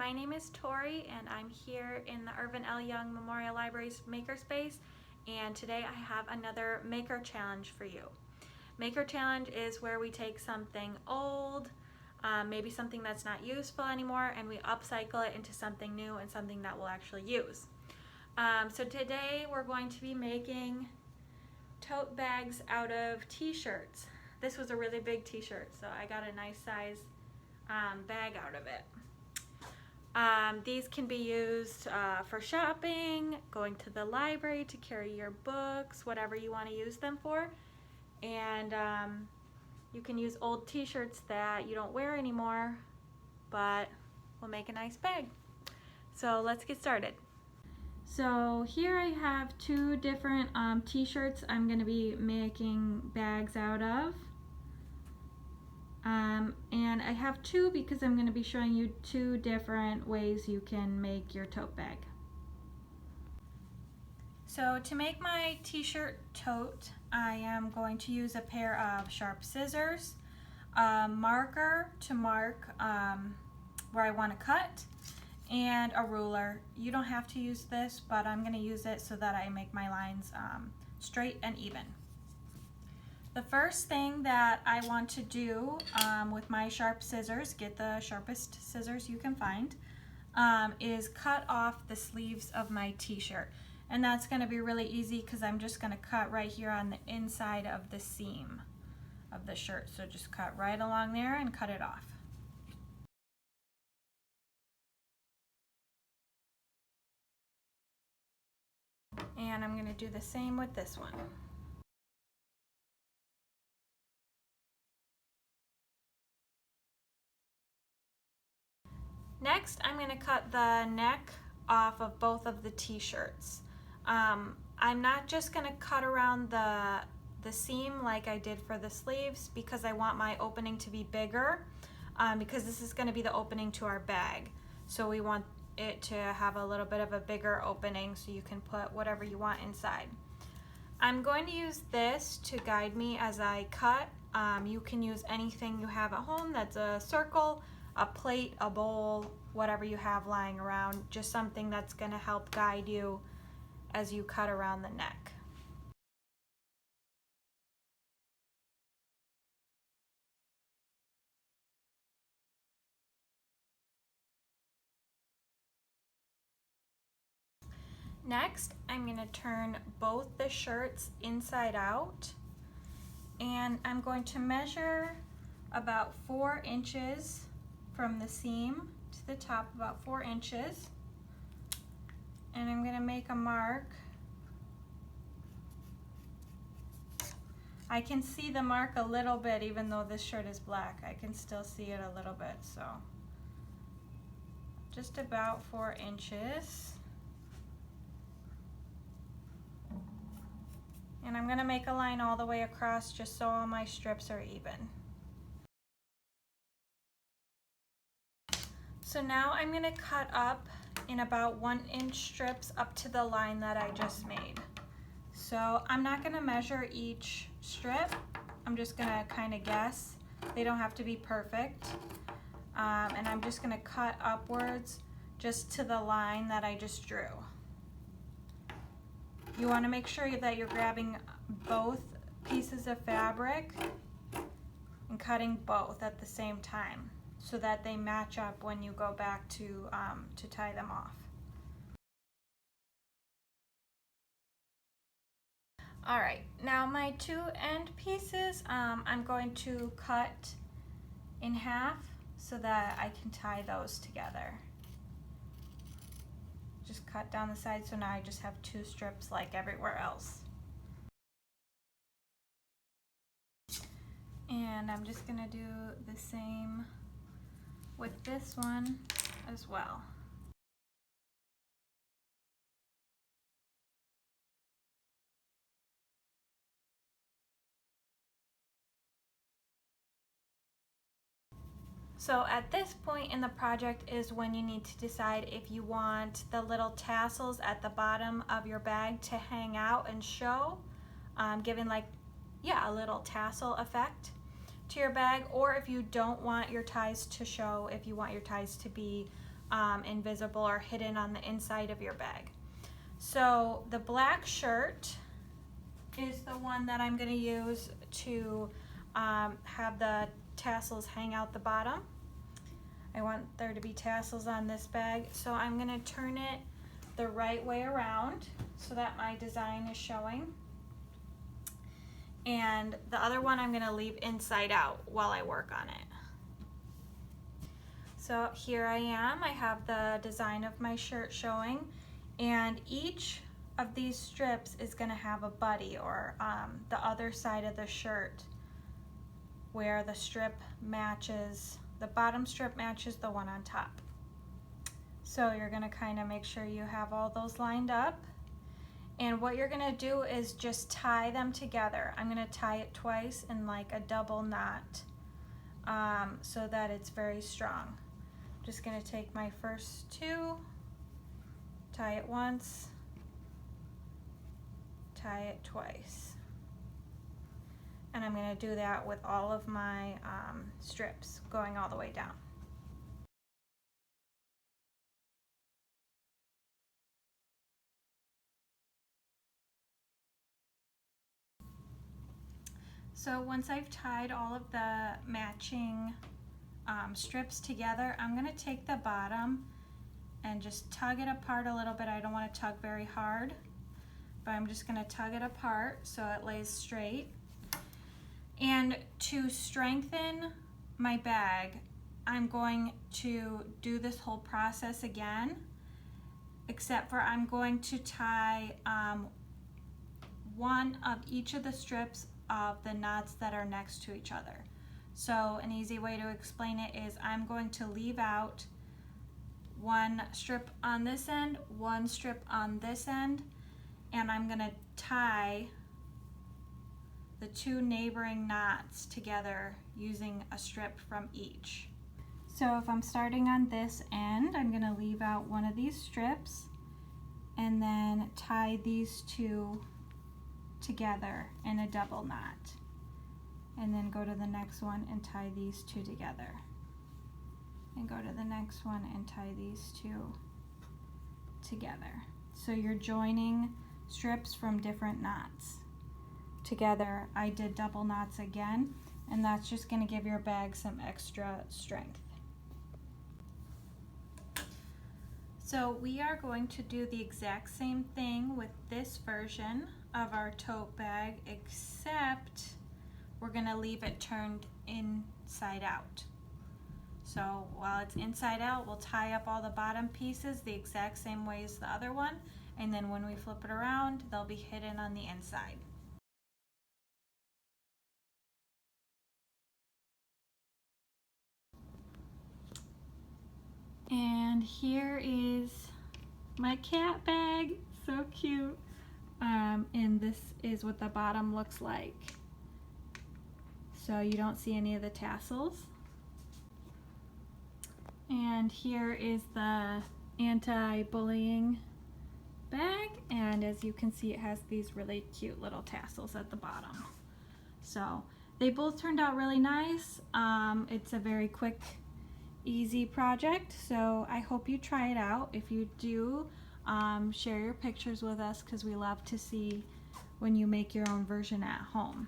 My name is Tori and I'm here in the Irvin L. Young Memorial Library's Makerspace, and today I have another Maker Challenge for you. Maker Challenge is where we take something old, maybe something that's not useful anymore, and we upcycle it into something new and something that we'll actually use. So today we're going to be making tote bags out of T-shirts. This was a really big T-shirt, so I got a nice size bag out of it. These can be used for shopping, going to the library to carry your books, whatever you want to use them for. And you can use old T-shirts that you don't wear anymore, but will make a nice bag. So let's get started. So here I have two different T-shirts I'm going to be making bags out of. And I have two because I'm going to be showing you two different ways you can make your tote bag. So to make my T-shirt tote, I am going to use a pair of sharp scissors, a marker to mark where I want to cut, and a ruler. You don't have to use this, but I'm going to use it so that I make my lines straight and even. The first thing that I want to do with my sharp scissors, get the sharpest scissors you can find, is cut off the sleeves of my T-shirt. And that's going to be really easy because I'm just going to cut right here on the inside of the seam of the shirt. So just cut right along there and cut it off. And I'm going to do the same with this one. Next, I'm going to cut the neck off of both of the T-shirts. I'm not just going to cut around the seam like I did for the sleeves because I want my opening to be bigger because this is going to be the opening to our bag. So we want it to have a little bit of a bigger opening so you can put whatever you want inside. I'm going to use this to guide me as I cut. You can use anything you have at home that's a circle, a plate, a bowl, whatever you have lying around, just something that's going to help guide you as you cut around the neck. Next, I'm going to turn both the shirts inside out, and I'm going to measure about 4 inches from the seam to the top, about 4 inches, and I'm going to make a mark. I can see the mark a little bit even though this shirt is black. I can still see it a little bit, so just about 4 inches. And I'm going to make a line all the way across just so all my strips are even. So now I'm going to cut up in about 1-inch strips up to the line that I just made. So I'm not going to measure each strip. I'm just going to kind of guess. They don't have to be perfect. And I'm just going to cut upwards just to the line that I just drew. You want to make sure that you're grabbing both pieces of fabric and cutting both at the same time so that they match up when you go back to tie them off. Alright, now my two end pieces I'm going to cut in half so that I can tie those together. Just cut down the side, so now I just have 2 strips like everywhere else. And I'm just gonna do the same with this one as well. So at this point in the project is when you need to decide if you want the little tassels at the bottom of your bag to hang out and show, giving like, a little tassel effect to your bag, or if you don't want your ties to show, if you want your ties to be invisible or hidden on the inside of your bag. So the black shirt is the one that I'm going to use to have the tassels hang out the bottom. I want there to be tassels on this bag, so I'm going to turn it the right way around so that my design is showing. And the other one I'm going to leave inside out while I work on it. So here I am. I have the design of my shirt showing, and each of these strips is going to have a buddy, or the other side of the shirt where the strip matches, the bottom strip matches the one on top. So you're going to kind of make sure you have all those lined up. And what you're going to do is just tie them together. I'm going to tie it twice in like a double knot so that it's very strong. I'm just going to take my first two, tie it once, tie it twice. And I'm going to do that with all of my strips going all the way down. So once I've tied all of the matching strips together, I'm going to take the bottom and just tug it apart a little bit. I don't want to tug very hard, but I'm just going to tug it apart so it lays straight. And to strengthen my bag, I'm going to do this whole process again, except for I'm going to tie one of each of the strips of the knots that are next to each other. So an easy way to explain it is I'm going to leave out one strip on this end, one strip on this end, and I'm going to tie the two neighboring knots together using a strip from each. So if I'm starting on this end, I'm going to leave out one of these strips and then tie these two together in a double knot, and then go to the next one and tie these two together, and go to the next one and tie these two together. So you're joining strips from different knots together. I did double knots again, and that's just going to give your bag some extra strength. So we are going to do the exact same thing with this version of our tote bag, except we're going to leave it turned inside out. So while it's inside out, we'll tie up all the bottom pieces the exact same way as the other one, and then when we flip it around, they'll be hidden on the inside. And here is my cat bag, so cute. And this is what the bottom looks like. So you don't see any of the tassels. And here is the anti-bullying bag, and as you can see, it has these really cute little tassels at the bottom. So they both turned out really nice. It's a very quick, easy project, so I hope you try it out. If you do, share your pictures with us, because we love to see when you make your own version at home.